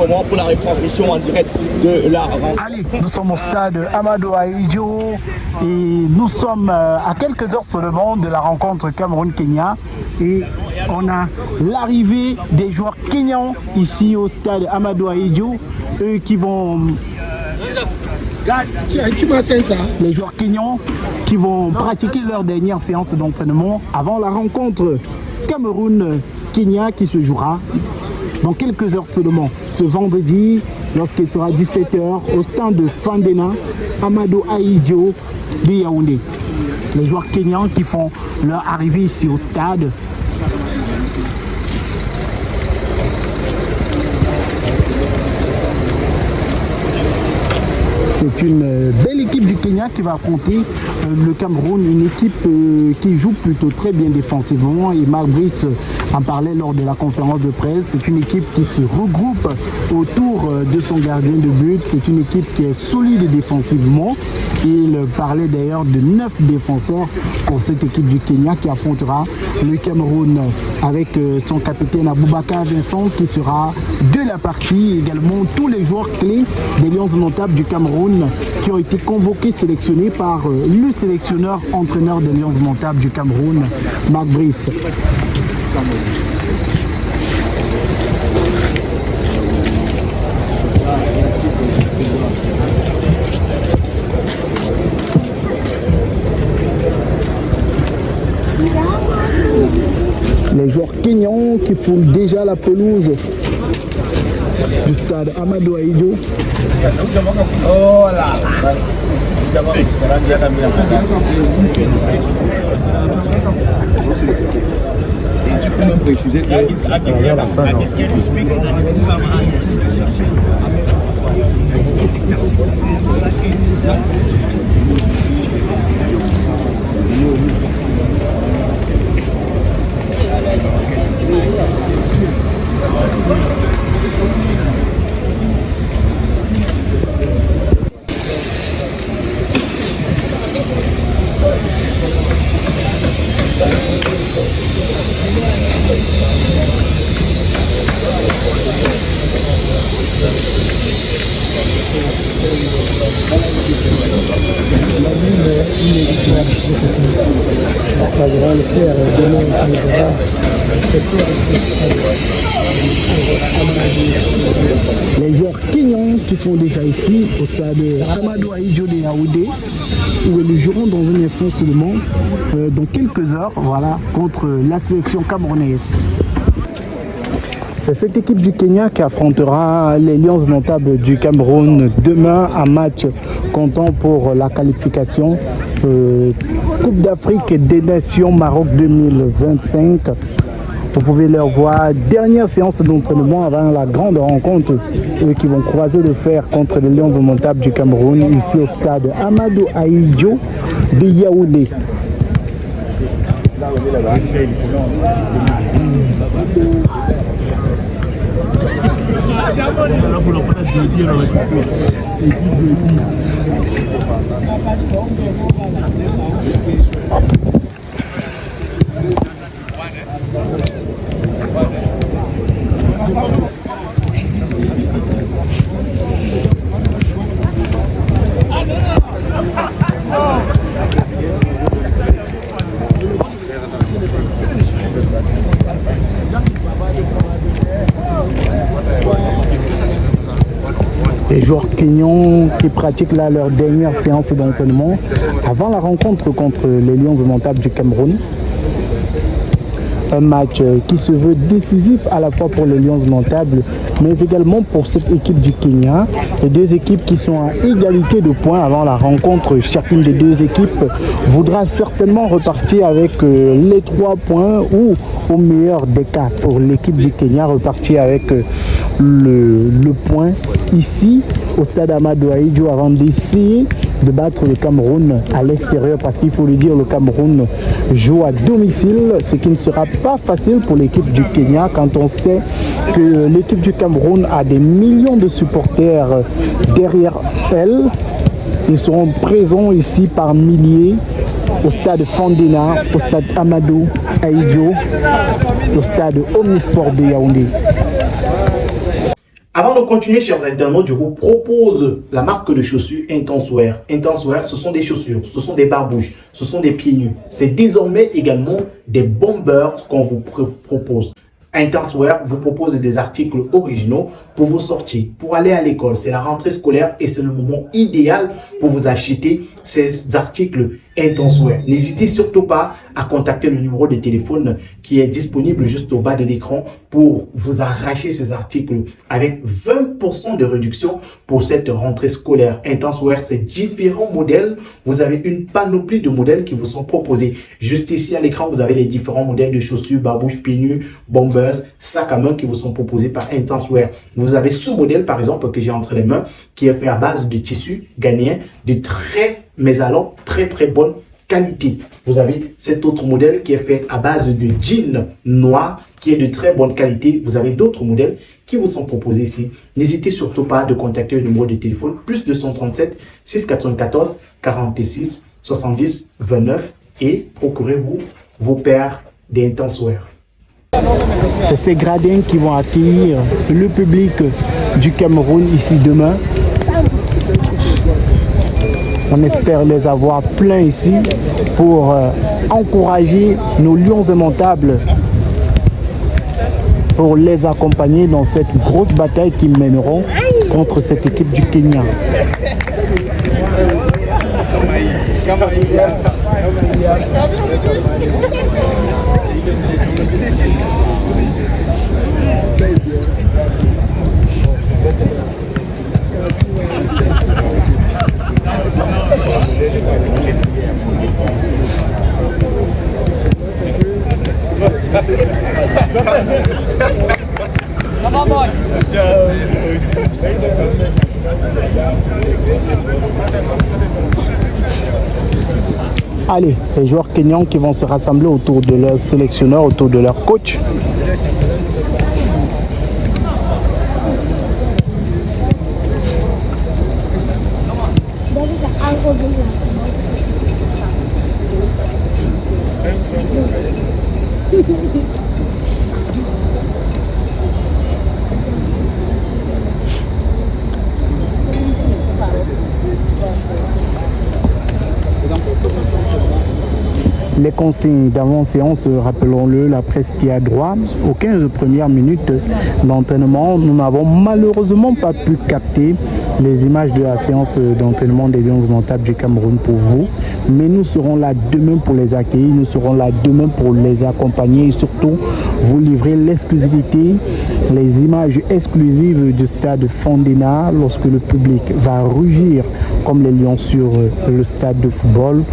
comment pour la retransmission en direct de la rencontre. Allez, nous sommes au stade Amadou Ahidjo et nous sommes à quelques heures seulement de la rencontre Cameroun-Kenya et on a l'arrivée des joueurs kenyans ici au stade Amadou Ahidjo, eux qui vont... Les joueurs kenyans qui vont pratiquer leur dernière séance d'entraînement avant la rencontre Cameroun-Kenya qui se jouera dans quelques heures seulement, ce vendredi, lorsqu'il sera 17h, au stand de Fandena, Amadou Ahidjo de Yaoundé. Les joueurs kenyans qui font leur arrivée ici au stade. C'est une belle équipe du Kenya qui va affronter le Cameroun, une équipe qui joue plutôt très bien défensivement et Marc Brice en parlait lors de la conférence de presse. C'est une équipe qui se regroupe autour de son gardien de but, c'est une équipe qui est solide défensivement. Il parlait d'ailleurs de 9 défenseurs pour cette équipe du Kenya qui affrontera le Cameroun avec son capitaine Aboubakar Vincent qui sera de la partie, également tous les joueurs clés des Lions notables du Cameroun qui ont été convoqués, sélectionnés par le sélectionneur entraîneur des Lions notables du Cameroun, Marc Brice. Les joueurs kenyans qui font déjà la pelouse du stade Amadou Ahidjo. Oh là. Tu peux même préciser que à la fin, Les joueurs kenyans qui sont déjà ici au stade Amadou Ahidjo de Yaoundé, où ils joueront dans un instant seulement, dans quelques heures, voilà, contre la sélection camerounaise. C'est cette équipe du Kenya qui affrontera les Lions notables du Cameroun demain, un match comptant pour la qualification Coupe d'Afrique des Nations Maroc 2025. Vous pouvez leur voir, dernière séance d'entraînement avant la grande rencontre qui vont croiser le fer contre les Lions notables du Cameroun ici au stade Amadou Ahidjo de Yaoundé. Les joueurs kenyans qui pratiquent là leur dernière séance d'entraînement avant la rencontre contre les Lions notables du Cameroun. Un match qui se veut décisif à la fois pour les Lions notables, mais également pour cette équipe du Kenya. Les deux équipes qui sont à égalité de points avant la rencontre. Chacune des deux équipes voudra certainement repartir avec les 3 points ou, au meilleur des cas, pour l'équipe du Kenya, repartir avec le point ici au stade Amadou Ahidjo avant d'essayer de battre le Cameroun à l'extérieur, parce qu'il faut le dire, le Cameroun joue à domicile, ce qui ne sera pas facile pour l'équipe du Kenya quand on sait que l'équipe du Cameroun a des millions de supporters derrière elle. Ils seront présents ici par milliers au stade Fandena, au stade Amadou Ahidjo, au stade Omnisport de Yaoundé. Avant de continuer, chers internautes, je vous propose la marque de chaussures Intenswear. Intenswear, ce sont des chaussures, ce sont des barbouches, ce sont des pieds nus. C'est désormais également des bombers qu'on vous propose. Intenswear vous propose des articles originaux pour vos sorties, pour aller à l'école. C'est la rentrée scolaire et c'est le moment idéal pour vous acheter ces articles Intenswear. N'hésitez surtout pas à contacter le numéro de téléphone qui est disponible juste au bas de l'écran pour vous arracher ces articles avec 20% de réduction pour cette rentrée scolaire. Intenswear, c'est différents modèles. Vous avez une panoplie de modèles qui vous sont proposés. Juste ici à l'écran, vous avez les différents modèles de chaussures, barbouches, pieds nus, bombers, sacs à main qui vous sont proposés par Intenswear. Vous avez ce modèle, par exemple, que j'ai entre les mains, qui est fait à base de tissu ghanéen, de très bonne qualité. Vous avez cet autre modèle qui est fait à base de jean noir, qui est de très bonne qualité. Vous avez d'autres modèles qui vous sont proposés ici. N'hésitez surtout pas de contacter le numéro de téléphone plus 237 694 46 70 29 et procurez-vous vos paires d'Intenswear. C'est ces gradins qui vont accueillir le public du Cameroun ici demain. On espère les avoir pleins ici pour encourager nos lions aimantables, pour les accompagner dans cette grosse bataille qu'ils mèneront contre cette équipe du Kenya. Allez, les joueurs kenyans qui vont se rassembler autour de leur sélectionneur, autour de leur coach. Les consignes d'avant-séance, rappelons-le, la presse qui a droit aux 15 premières minutes d'entraînement. Nous n'avons malheureusement pas pu capter les images de la séance d'entraînement des Lions indomptables du Cameroun pour vous. Mais nous serons là demain pour les accueillir, nous serons là demain pour les accompagner et surtout vous livrer l'exclusivité, les images exclusives du stade Fondina lorsque le public va rugir comme les lions sur le stade de football,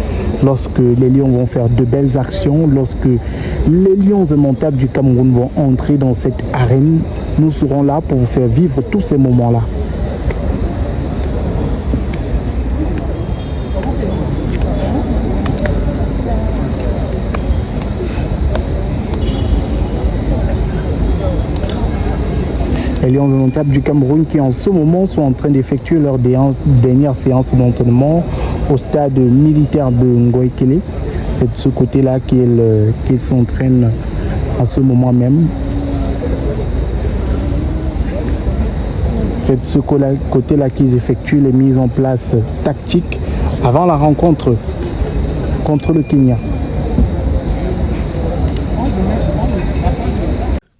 lorsque les lions vont faire de belles actions, lorsque les lions indomptables du Cameroun vont entrer dans cette arène. Nous serons là pour vous faire vivre tous ces moments-là. Les Lions indomptables du Cameroun qui en ce moment sont en train d'effectuer leur dernière séance d'entraînement au stade militaire de Ngoïkele. C'est de ce côté-là qu'ils s'entraînent en ce moment même. C'est de ce côté-là qu'ils effectuent les mises en place tactiques avant la rencontre contre le Kenya.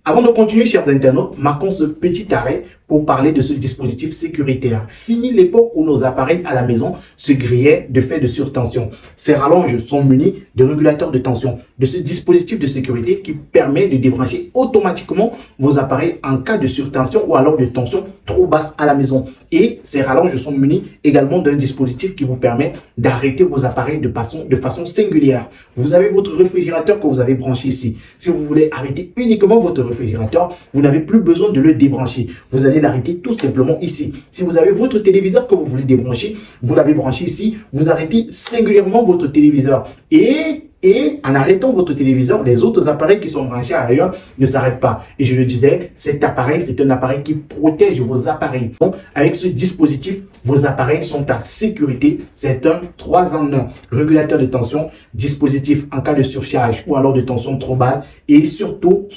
Avant de continuer, chers internautes, marquons ce petit arrêt pour parler de ce dispositif sécuritaire. Fini l'époque où nos appareils à la maison se grillaient de fait de surtension. Ces rallonges sont munis de régulateurs de tension, de ce dispositif de sécurité qui permet de débrancher automatiquement vos appareils en cas de surtension ou alors de tension trop basse à la maison. Et ces rallonges sont munis également d'un dispositif qui vous permet d'arrêter vos appareils de façon singulière. Vous avez votre réfrigérateur que vous avez branché ici. Si vous voulez arrêter uniquement votre réfrigérateur, vous n'avez plus besoin de le débrancher. Vous allez l'arrêter tout simplement ici. Si vous avez votre téléviseur que vous voulez débrancher, vous l'avez branché ici, vous arrêtez singulièrement votre téléviseur. Et en arrêtant votre téléviseur, les autres appareils qui sont branchés ailleurs ne s'arrêtent pas. Et je le disais, cet appareil, c'est un appareil qui protège vos appareils. Donc, avec ce dispositif, vos appareils sont à sécurité. C'est un 3 en 1. Régulateur de tension, dispositif en cas de surcharge ou alors de tension trop basse. Et surtout,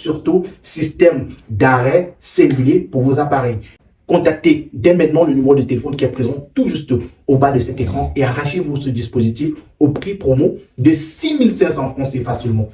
système d'arrêt singulier pour vos appareils. contactez dès maintenant le numéro de téléphone qui est présent tout juste au bas de cet écran et arrachez-vous ce dispositif au prix promo de 6 500 francs CFA seulement.